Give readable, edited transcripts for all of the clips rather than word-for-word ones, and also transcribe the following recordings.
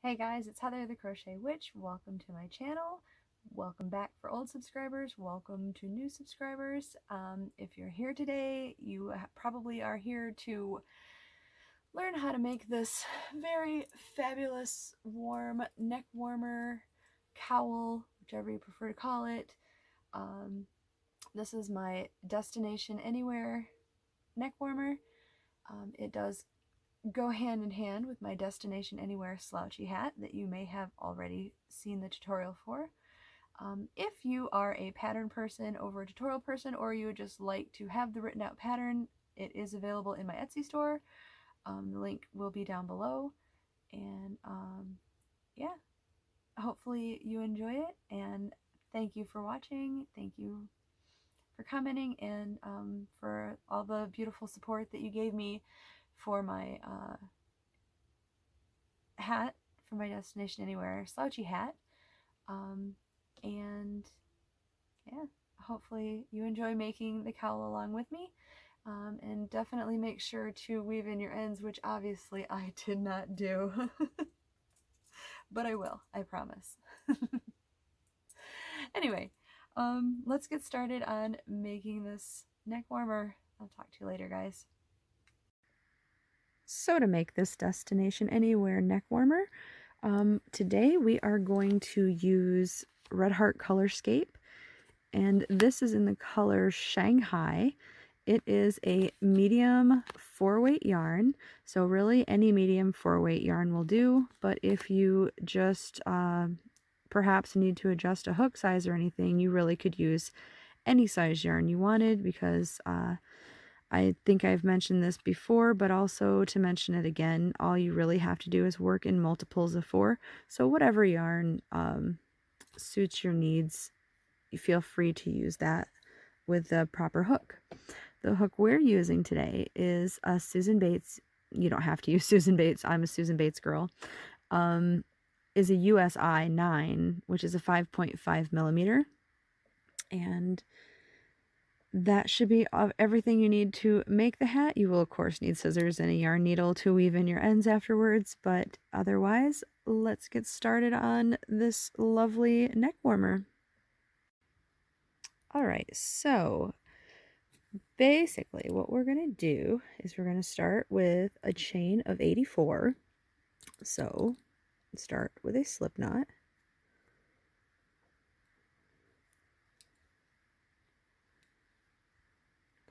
Hey guys, it's Heather the Crochet Witch. Welcome to my channel. Welcome back for old subscribers. Welcome to new subscribers. If you're here today, you probably are here to learn how to make this very fabulous warm neck warmer, cowl, whichever you prefer to call it. This is my Destination Anywhere neck warmer. It does go hand in hand with my Destination Anywhere slouchy hat that you may have already seen the tutorial for. If you are a pattern person over a tutorial person, or you would just like to have the written out pattern, it is available in my Etsy store. The link will be down below. And yeah, hopefully you enjoy it, and thank you for watching. Thank you for commenting, and for all the beautiful support that you gave me for my hat, for my Destination Anywhere slouchy hat. And yeah, hopefully you enjoy making the cowl along with me. And definitely make sure to weave in your ends, which obviously I did not do. But I will, I promise. Anyway, let's get started on making this neck warmer. I'll talk to you later, guys. So to make this Destination Anywhere neck warmer, today we are going to use Red Heart Colorscape, and this is in the color Shanghai. It is a medium 4-weight yarn, so really any medium 4-weight yarn will do, but if you just perhaps need to adjust a hook size or anything, you really could use any size yarn you wanted, because I think I've mentioned this before, but also to mention it again, all you really have to do is work in multiples of 4. So whatever yarn suits your needs, you feel free to use that with the proper hook. The hook we're using today is a Susan Bates. You don't have to use Susan Bates. I'm a Susan Bates girl. Is a USI 9, which is a 5.5 millimeter. And that should be everything you need to make the hat. You will, of course, need scissors and a yarn needle to weave in your ends afterwards, but otherwise, let's get started on this lovely neck warmer. Alright, so basically what we're going to do is we're going to start with a chain of 84. So start with a slip knot.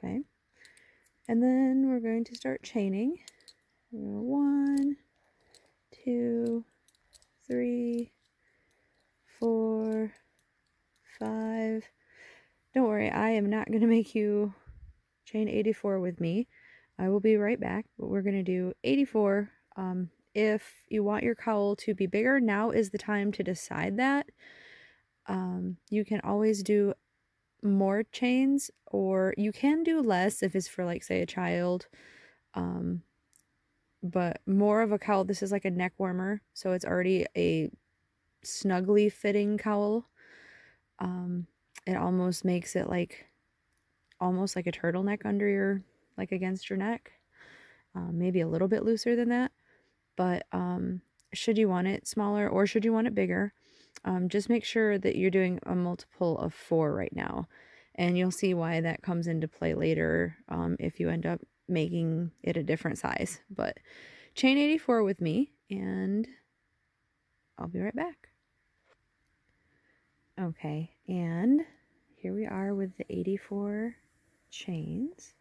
Okay, and then we're going to start chaining. 1, 2, 3, 4, 5. Don't worry, I am not going to make you chain 84 with me. I will be right back, but we're going to do 84. If you want your cowl to be bigger, now is the time to decide that. You can always do more chains, or you can do less if it's for, like, say, a child. But more of a cowl. This is like a neck warmer, so it's already a snugly fitting cowl. It almost makes it like almost like a turtleneck under your, like, against your neck. Maybe a little bit looser than that, but should you want it smaller or should you want it bigger, just make sure that you're doing a multiple of 4 right now, and you'll see why that comes into play later if you end up making it a different size. But chain 84 with me, and I'll be right back. Okay, and here we are with the 84 chains.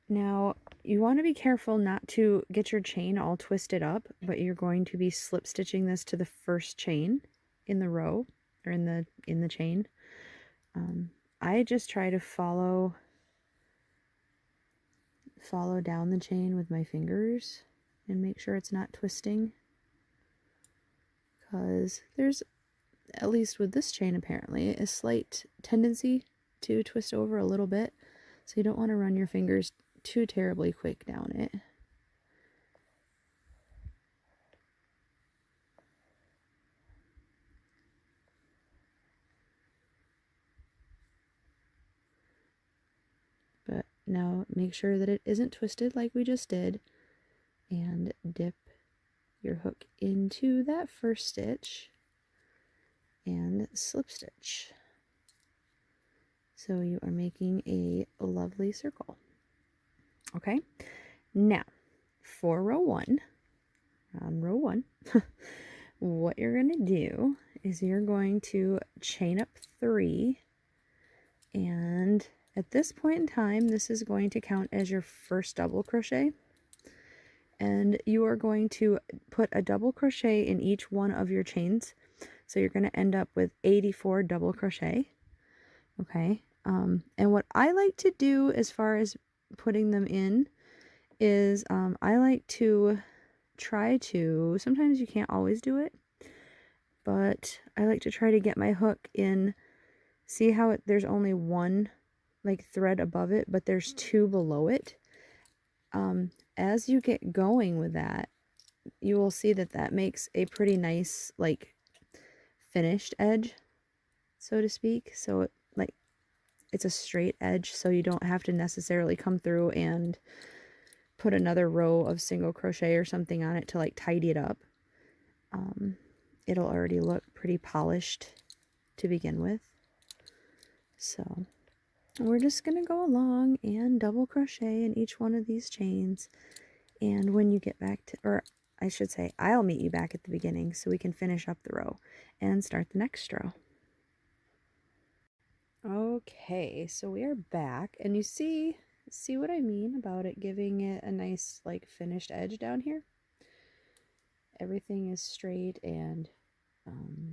Now, you want to be careful not to get your chain all twisted up, but you're going to be slip stitching this to the first chain in the row, or in the chain. I just try to follow down the chain with my fingers and make sure it's not twisting, because there's, at least with this chain apparently, a slight tendency to twist over a little bit, so you don't want to run your fingers too terribly quick down it. But now make sure that it isn't twisted like we just did, and dip your hook into that first stitch and slip stitch. So you are making a lovely circle. Okay, now for row 1, on row 1, what you're going to do is you're going to chain up 3, and at this point in time, this is going to count as your first double crochet, and you are going to put a double crochet in each one of your chains. So you're going to end up with 84 double crochet. Okay, and what I like to do as far as putting them in is I like to try to, sometimes you can't always do it, but I like to try to get my hook in. See how there's only one like thread above it, but there's 2 below it. As you get going with that, you will see that that makes a pretty nice like finished edge, so to speak. So it's a straight edge, so you don't have to necessarily come through and put another row of single crochet or something on it to like tidy it up. It'll already look pretty polished to begin with. So we're just going to go along and double crochet in each one of these chains. And when you get back to, or I should say, I'll meet you back at the beginning so we can finish up the row and start the next row. Okay, so we are back, and you see what I mean about it giving it a nice like finished edge down here? Everything is straight, and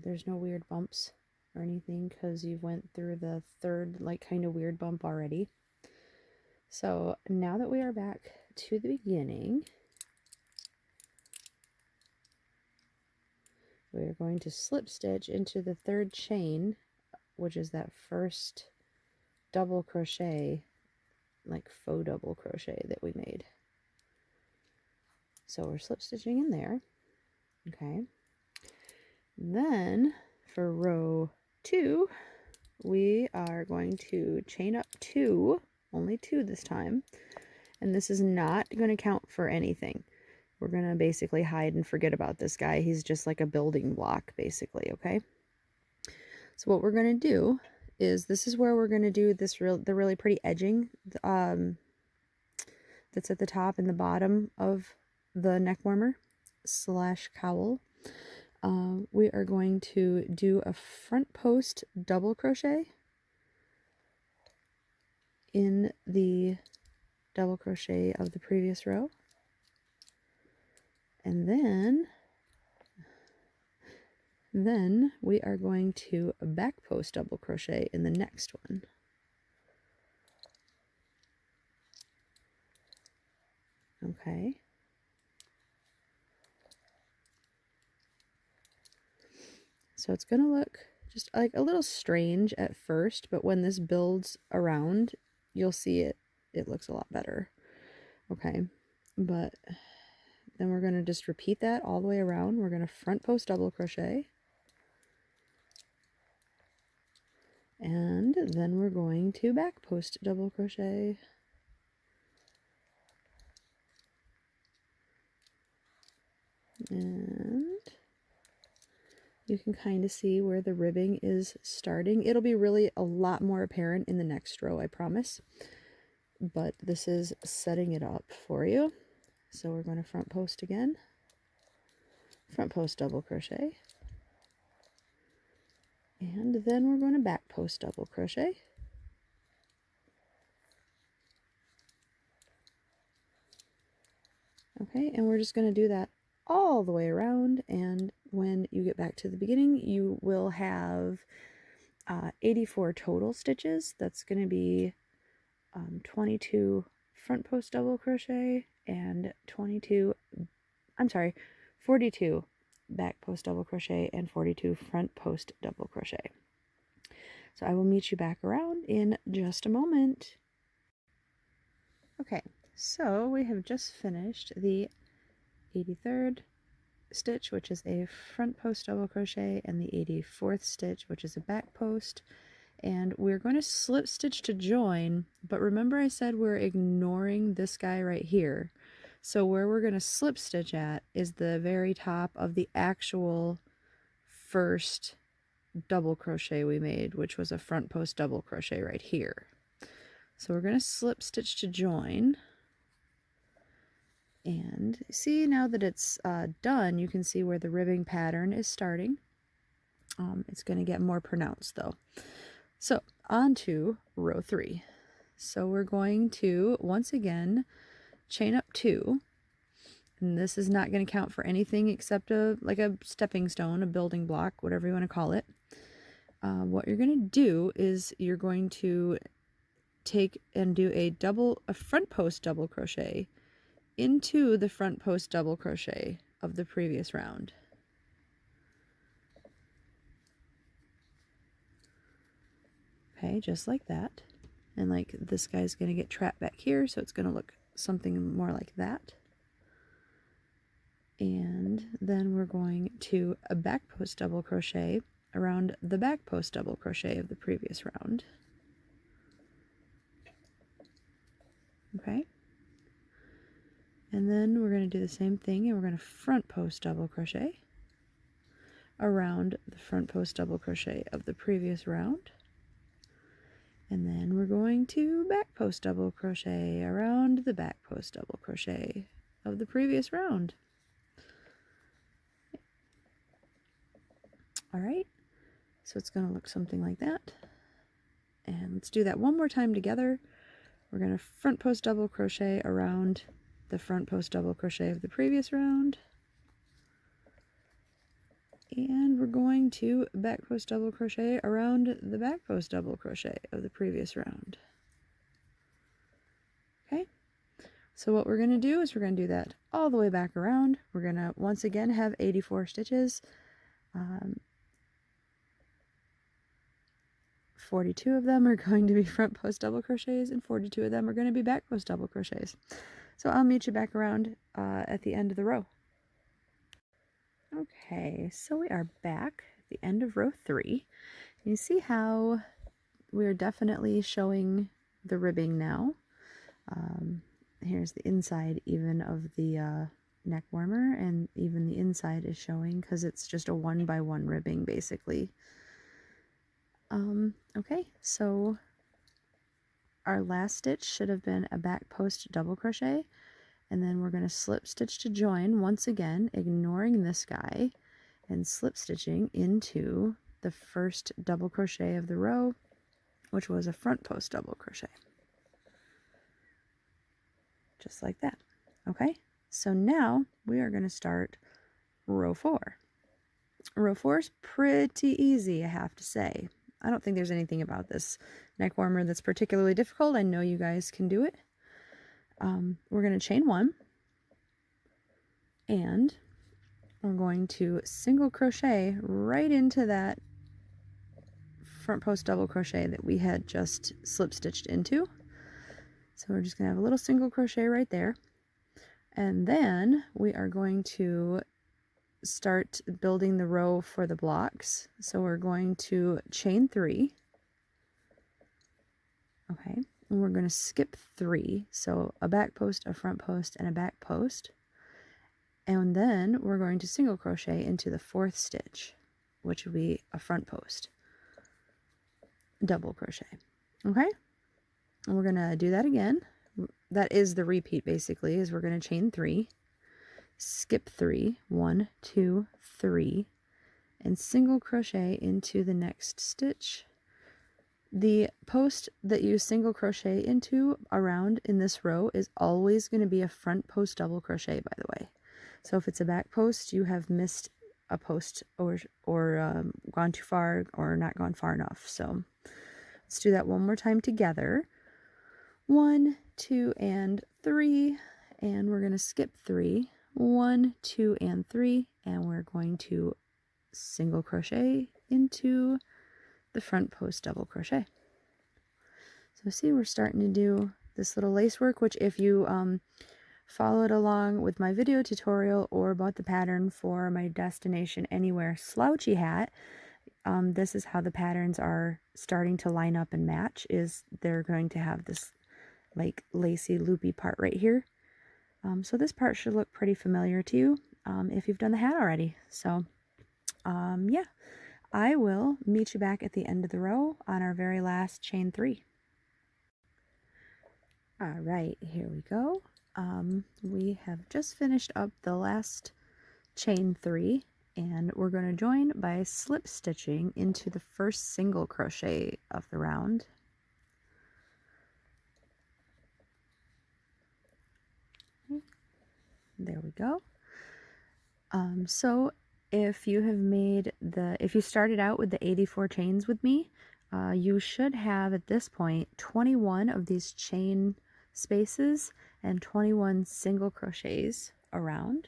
there's no weird bumps or anything because you went through the third like kind of weird bump already. So now that we are back to the beginning, we're going to slip stitch into the third chain, which is that first double crochet, like faux double crochet that we made. So we're slip stitching in there. Okay. Then for row 2, we are going to chain up 2, only 2 this time, and this is not going to count for anything. We're going to basically hide and forget about this guy. He's just like a building block, basically, okay? So what we're going to do is, this is where we're going to do this the really pretty edging that's at the top and the bottom of the neck warmer / cowl. We are going to do a front post double crochet in the double crochet of the previous row, and then we are going to back post double crochet in the next one. Okay. So it's going to look just like a little strange at first, but when this builds around, you'll see it looks a lot better. Okay, but then we're going to just repeat that all the way around. We're going to front post double crochet, and then we're going to back post double crochet. And you can kind of see where the ribbing is starting. It'll be really a lot more apparent in the next row, I promise. But this is setting it up for you. So we're going to front post again. Front post double crochet. And then we're going to back post double crochet. Okay, and we're just going to do that all the way around, and when you get back to the beginning, you will have 84 total stitches. That's going to be 22 front post double crochet and 42 back post double crochet and 42 front post double crochet. So I will meet you back around in just a moment. Okay, so we have just finished the 83rd stitch, which is a front post double crochet, and the 84th stitch, which is a back post, and we're going to slip stitch to join, but remember I said we're ignoring this guy right here. So where we're going to slip stitch at is the very top of the actual first double crochet we made, which was a front post double crochet right here. So we're going to slip stitch to join. And see, now that it's done, you can see where the ribbing pattern is starting. It's going to get more pronounced though. So on to row 3. So we're going to once again chain up 2, and this is not going to count for anything except like a stepping stone, a building block, whatever you want to call it. What you're going to do is you're going to take and do a front post double crochet into the front post double crochet of the previous round. Okay, just like that. And like this guy's going to get trapped back here, so it's going to look something more like that. And then we're going to a back post double crochet around the back post double crochet of the previous round. Okay. And then we're going to do the same thing, and we're going to front post double crochet around the front post double crochet of the previous round. And then we're going to back post double crochet around the back post double crochet of the previous round. All right, so it's going to look something like that. And let's do that one more time together. We're going to front post double crochet around the front post double crochet of the previous round. And we're going to back post double crochet around the back post double crochet of the previous round. Okay, so what we're going to do is we're going to do that all the way back around. We're going to once again have 84 stitches. 42 of them are going to be front post double crochets, and 42 of them are going to be back post double crochets. So I'll meet you back around at the end of the row. Okay, so we are back at the end of row 3. You see how we're definitely showing the ribbing now. Here's the inside even of the neck warmer, and even the inside is showing because it's just a 1x1 ribbing basically. Okay, so our last stitch should have been a back post double crochet, and then we're going to slip stitch to join once again, ignoring this guy, and slip stitching into the first double crochet of the row, which was a front post double crochet. Just like that. Okay, so now we are going to start row 4. Row 4 is pretty easy, I have to say. I don't think there's anything about this neck warmer that's particularly difficult. I know you guys can do it. We're going to chain 1, and we're going to single crochet right into that front post double crochet that we had just slip stitched into. So we're just going to have a little single crochet right there, and then we are going to start building the row for the blocks. So we're going to chain 3. Okay, and we're going to skip 3, so a back post, a front post, and a back post, and then we're going to single crochet into the 4th stitch, which will be a front post double crochet. Okay, and we're going to do that again. That is the repeat basically, is we're going to chain 3, skip 3, 1, 2, 3, and single crochet into the next stitch. The post that you single crochet into around in this row is always going to be a front post double crochet, by the way. So if it's a back post, you have missed a post or gone too far or not gone far enough. So let's do that one more time together. 1, 2, and 3, and we're going to skip 3. 1, 2, and 3, and we're going to single crochet into the front post double crochet. So see, we're starting to do this little lace work, which if you followed along with my video tutorial or bought the pattern for my Destination Anywhere slouchy hat, this is how the patterns are starting to line up and match, is they're going to have this like lacy loopy part right here. So this part should look pretty familiar to you if you've done the hat already. So yeah, I will meet you back at the end of the row on our very last chain 3. All right, here we go. We have just finished up the last chain 3, and we're going to join by slip stitching into the first single crochet of the round. There we go. So if you started out with the 84 chains with me, you should have at this point 21 of these chain spaces and 21 single crochets around.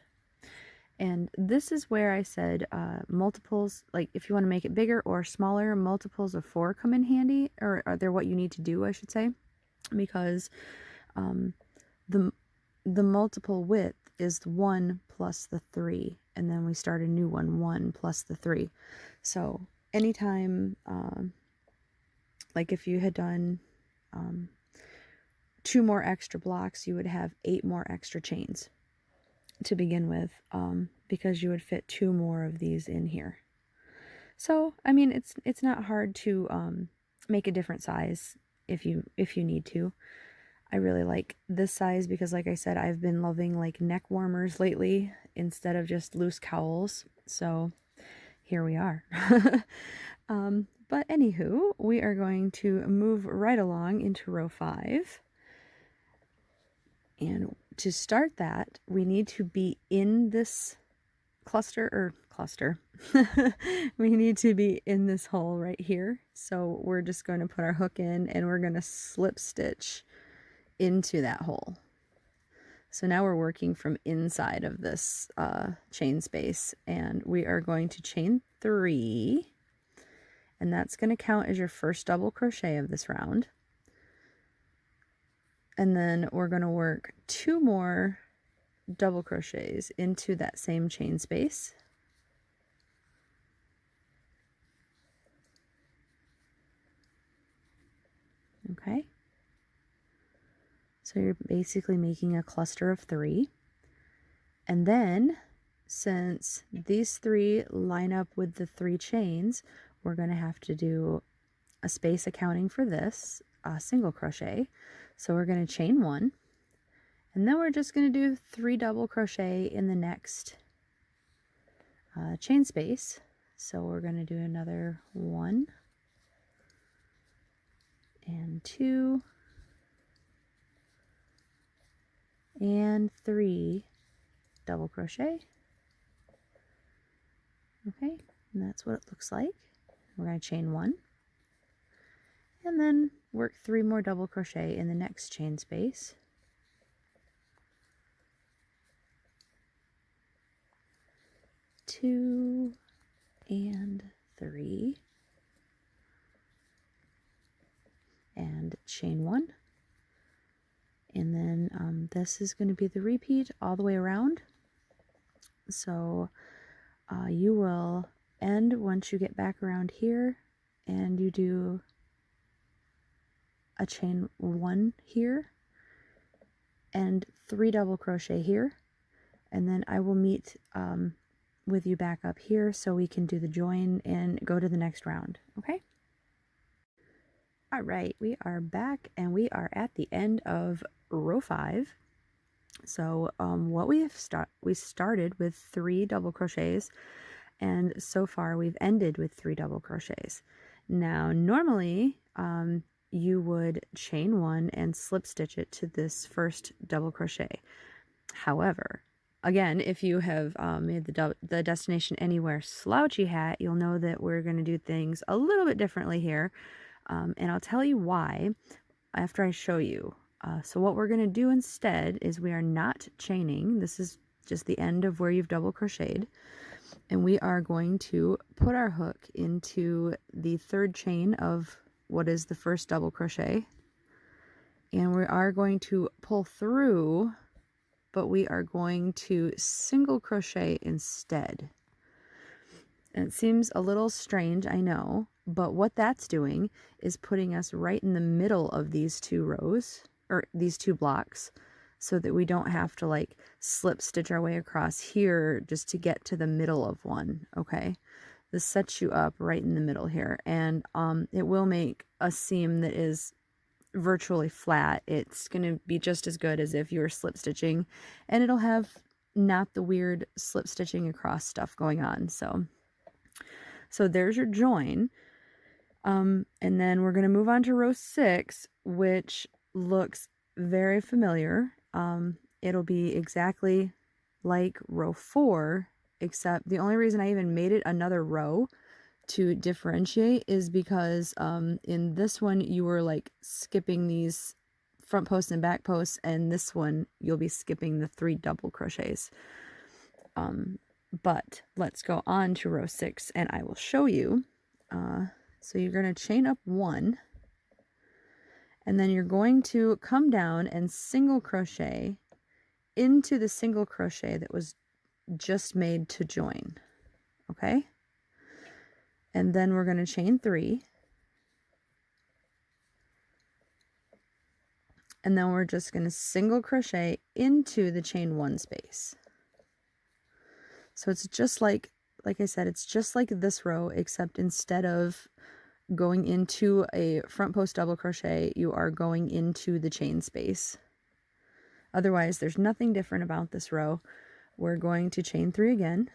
And this is where I said multiples, like if you want to make it bigger or smaller, multiples of 4 come in handy, or they're what you need to do, I should say, because the multiple width is the 1 plus the 3, and then we start a new one, 1 plus the 3. So anytime, like if you had done 2 more extra blocks, you would have 8 more extra chains to begin with, because you would fit 2 more of these in here. So I mean, it's not hard to make a different size if you need to. I really like this size because, like I said, I've been loving like neck warmers lately instead of just loose cowls. So here we are. But anywho, we are going to move right along into row 5. And to start that, we need to be in this cluster. We need to be in this hole right here. So we're just going to put our hook in and we're going to slip stitch into that hole. So now we're working from inside of this chain space, and we are going to chain 3, and that's going to count as your first double crochet of this round. And then we're going to work 2 more double crochets into that same chain space. Okay. So you're basically making a cluster of 3. And then, since these 3 line up with the 3 chains, we're going to have to do a space accounting for this, single crochet. So we're going to chain 1, and then we're just going to do 3 double crochet in the next chain space. So we're going to do another 1 and 2 and 3 double crochet. Okay, and that's what it looks like. We're going to chain 1 and then work 3 more double crochet in the next chain space. Two and 3 and chain 1. And then this is going to be the repeat all the way around. So you will end once you get back around here, and you do a chain 1 here and 3 double crochet here, and then I will meet with you back up here so we can do the join and go to the next round. Okay? All right, we are back and we are at the end of row 5. So what we started with 3 double crochets, and so far we've ended with 3 double crochets. Now normally you would chain 1 and slip stitch it to this first double crochet. However, again, if you have made the Destination Anywhere slouchy hat, you'll know that we're going to do things a little bit differently here. And I'll tell you why after I show you. So what we're going to do instead is we are not chaining. This is just the end of where you've double crocheted. And we are going to put our hook into the 3rd chain of what is the first double crochet. And we are going to pull through, but we are going to single crochet instead. And it seems a little strange, I know, but what that's doing is putting us right in the middle of these 2 rows, or these 2 blocks. so that we don't have to like slip stitch our way across here just to get to the middle of one. Okay, this sets you up right in the middle here, and it will make a seam that is virtually flat. It's going to be just as good as if you were slip stitching, and it'll have not the weird slip stitching across stuff going on. So there's your join. And then we're going to move on to row 6, which looks very familiar. It'll be exactly like row 4, except the only reason I even made it another row to differentiate is because in this one you were like skipping these front posts and back posts, and this one you'll be skipping the 3 double crochets. But let's go on to row 6 and I will show you. So you're going to chain up 1, and then you're going to come down and single crochet into the single crochet that was just made to join. Okay? And then we're going to chain 3. And then we're just going to single crochet into the chain 1 space. So it's just like I said, it's just like this row, except instead of going into a front post double crochet, you are going into the chain space. Otherwise, there's nothing different about this row. We're going to chain 3 again,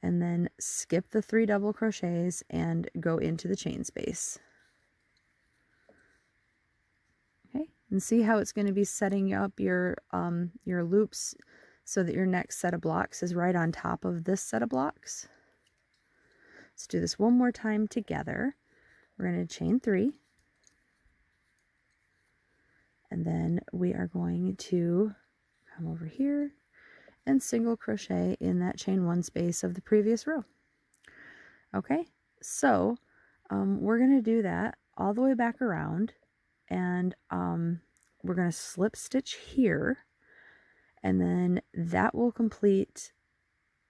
and then skip the 3 double crochets and go into the chain space. Okay, and see how it's going to be setting up your loops so that your next set of blocks is right on top of this set of blocks. Let's do this one more time together. We're going to chain 3, and then we are going to come over here and single crochet in that chain 1 space of the previous row. Okay, so we're going to do that all the way back around, and we're going to slip stitch here, and then that will complete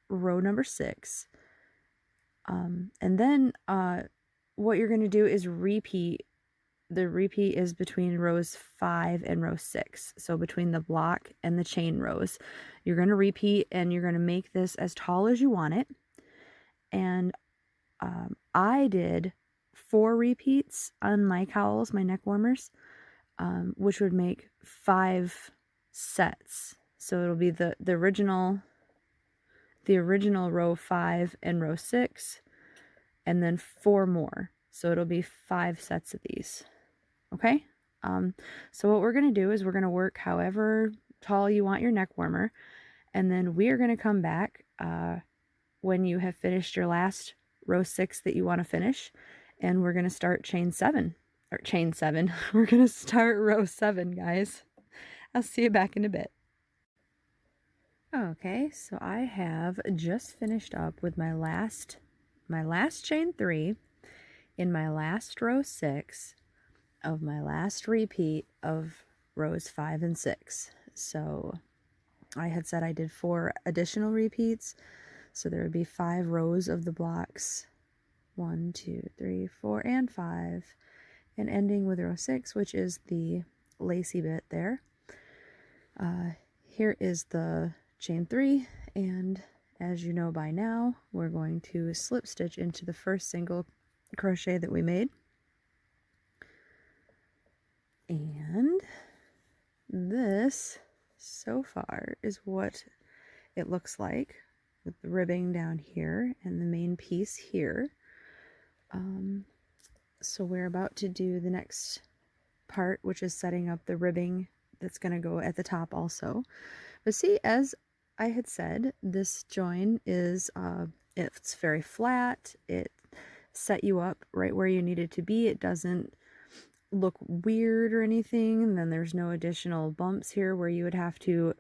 row number 6. And then what you're going to do is repeat. The repeat is between rows 5 and row 6. So between the block and the chain rows, you're going to repeat, and you're going to make this as tall as you want it. And I did 4 repeats on my cowls, my neck warmers, which would make 5 sets. So it'll be the original row 5 and row 6, and then 4 more. So it'll be 5 sets of these. Okay? So what we're going to do is we're going to work however tall you want your neck warmer, and then we are going to come back when you have finished your last row 6 that you want to finish, and we're going to start chain 7. We're going to start row 7, guys. I'll see you back in a bit. Okay, so I have just finished up with my last chain 3 in my last row 6 of my last repeat of rows 5 and 6. So I had said I did 4 additional repeats, so there would be 5 rows of the blocks, 1, 2, 3, 4, and 5, and ending with row 6, which is the lacy bit there. Here is the chain 3, and as you know by now, we're going to slip stitch into the first single crochet that we made. And this, so far, is what it looks like with the ribbing down here and the main piece here. So we're about to do the next part, which is setting up the ribbing that's going to go at the top also. But see, as I had said, this join is it's very flat. It set you up right where you need it to be. It doesn't look weird or anything, and then there's no additional bumps here where you would have to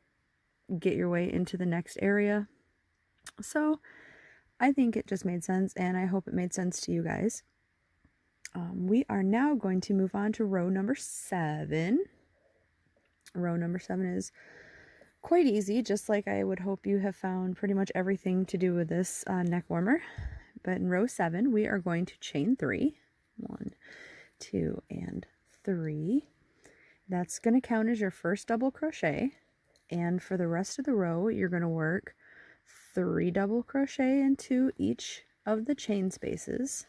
get your way into the next area. So I think it just made sense, and I hope it made sense to you guys. We are now going to move on to row number 7. Row number 7 is quite easy, just like I would hope you have found pretty much everything to do with this neck warmer. But in row 7, we are going to chain 3. 1, 2, and 3. That's going to count as your first double crochet, and for the rest of the row you're going to work 3 double crochet into each of the chain spaces.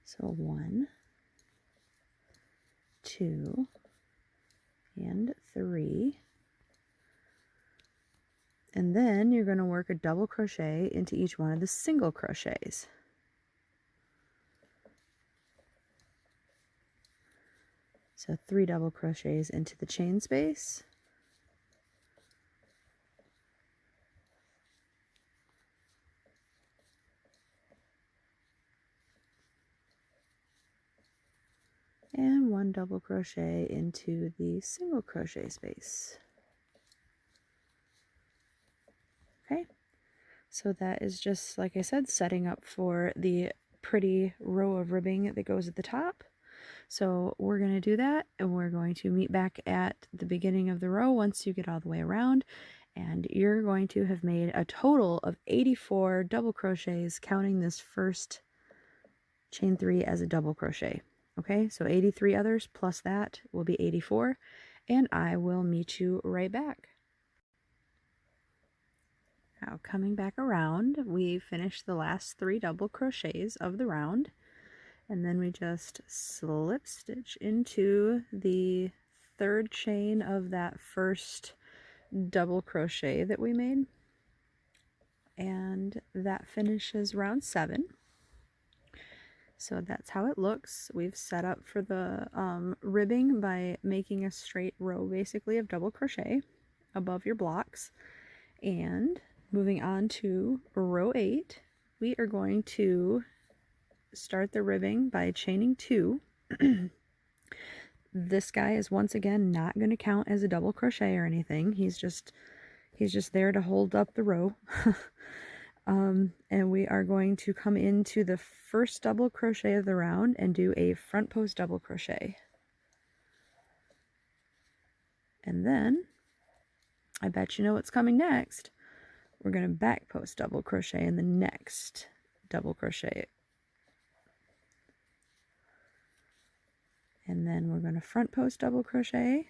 So 1, 2, and 3. And then you're going to work a double crochet into each one of the single crochets. So 3 double crochets into the chain space. And 1 double crochet into the single crochet space. Okay, so that is just, like I said, setting up for the pretty row of ribbing that goes at the top. So we're going to do that, and we're going to meet back at the beginning of the row once you get all the way around, and you're going to have made a total of 84 double crochets, counting this first chain 3 as a double crochet. Okay, so 83 others plus that will be 84, and I will meet you right back. Now coming back around, we finished the last 3 double crochets of the round, and then we just slip stitch into the 3rd chain of that first double crochet that we made, and that finishes round 7. So that's how it looks. We've set up for the ribbing by making a straight row basically of double crochet above your blocks. And moving on to row 8, we are going to start the ribbing by chaining 2. This guy is once again not going to count as a double crochet or anything. He's just there to hold up the row. And we are going to come into the first double crochet of the round and do a front post double crochet. And then, I bet you know what's coming next. We're going to back post double crochet in the next double crochet. And then we're going to front post double crochet.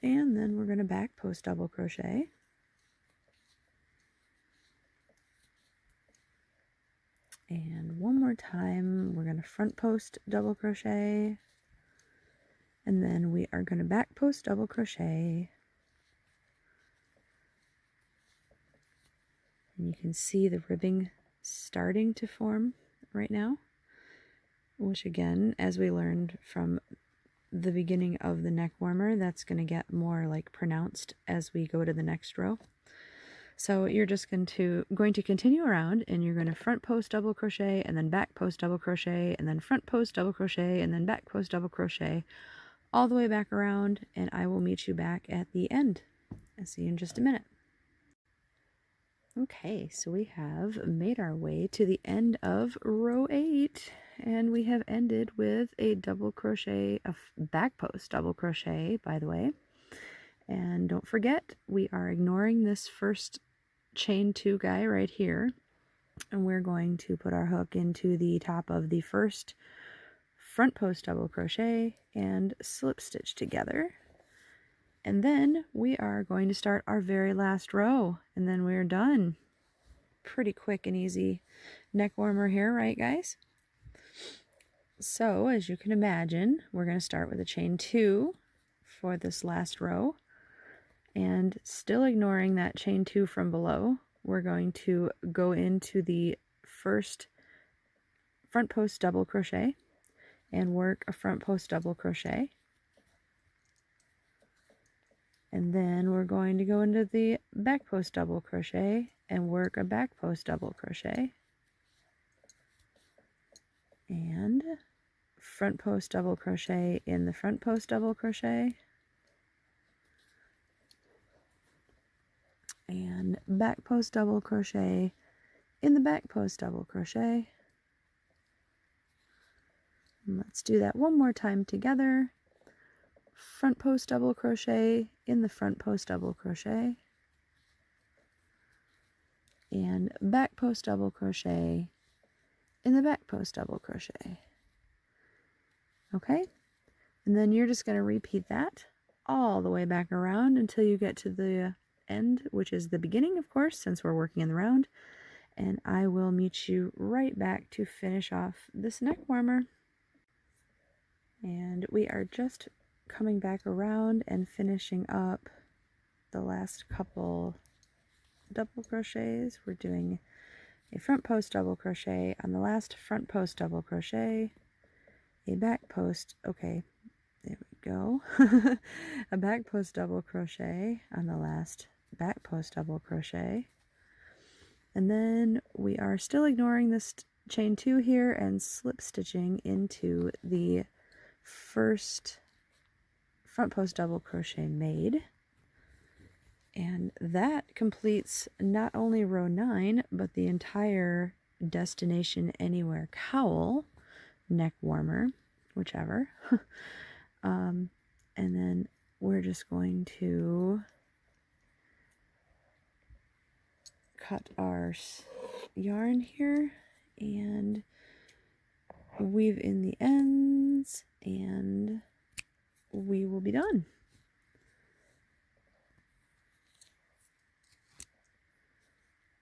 And then we're going to back post double crochet. And one more time, we're going to front post double crochet. And then we are going to back post double crochet. And you can see the ribbing starting to form right now, which again, as we learned from the beginning of the neck warmer, that's going to get more like pronounced as we go to the next row. So you're just going to continue around, and you're going to front post double crochet and then back post double crochet and then front post double crochet and then back post double crochet all the way back around, and I will meet you back at the end. I'll see you in just a minute. Okay, so we have made our way to the end of row 8, and we have ended with a double crochet, a back post double crochet, by the way. And don't forget, we are ignoring this first chain 2 guy right here, and we're going to put our hook into the top of the first front post double crochet and slip stitch together. And then we are going to start our very last row, and then we're done. Pretty quick and easy neck warmer here, right guys? So as you can imagine, we're going to start with a chain 2 for this last row, and still ignoring that chain 2 from below, we're going to go into the first front post double crochet and work a front post double crochet. And then we're going to go into the back post double crochet and work a back post double crochet. And front post double crochet in the front post double crochet. And back post double crochet in the back post double crochet. And let's do that one more time together. Front post double crochet in the front post double crochet, and back post double crochet in the back post double crochet. Okay, and then you're just going to repeat that all the way back around until you get to the end, which is the beginning, of course, since we're working in the round. And I will meet you right back to finish off this neck warmer. And we are just coming back around and finishing up the last couple double crochets. We're doing a front post double crochet on the last front post double crochet, a back post, okay, there we go, a back post double crochet on the last back post double crochet, and then we are still ignoring this chain 2 here and slip stitching into the first front post double crochet made. And that completes not only row 9, but the entire Destination Anywhere cowl, neck warmer, whichever. And then we're just going to cut our yarn here and weave in the ends, and we will be done.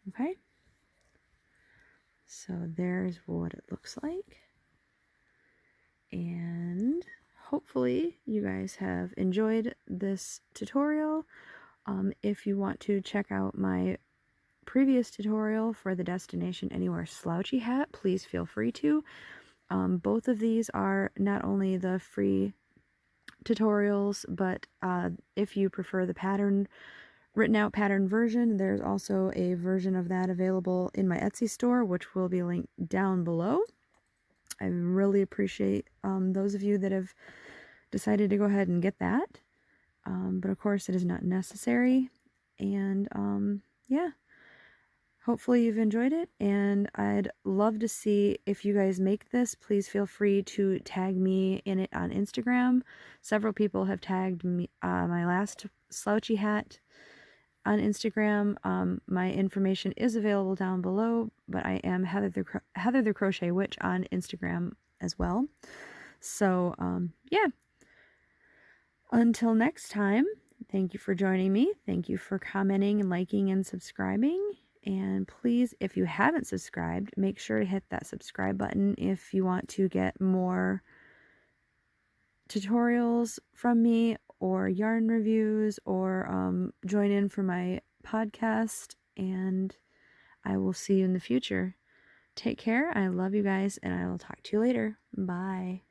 Okay, so there's what it looks like, and hopefully you guys have enjoyed this tutorial. If you want to check out my previous tutorial for the Destination Anywhere slouchy hat, please feel free to. Both of these are not only the free tutorials, but if you prefer the written out pattern version, there's also a version of that available in my Etsy store, which will be linked down below. I really appreciate those of you that have decided to go ahead and get that. But of course it is not necessary. And yeah, hopefully you've enjoyed it, and I'd love to see if you guys make this. Please feel free to tag me in it on Instagram. Several people have tagged me my last slouchy hat on Instagram. My information is available down below, but I am Heather the Crochet Witch on Instagram as well. So yeah, until next time, thank you for joining me. Thank you for commenting and liking and subscribing. And please, if you haven't subscribed, make sure to hit that subscribe button if you want to get more tutorials from me, or yarn reviews, or join in for my podcast. And I will see you in the future. Take care. I love you guys, and I will talk to you later. Bye.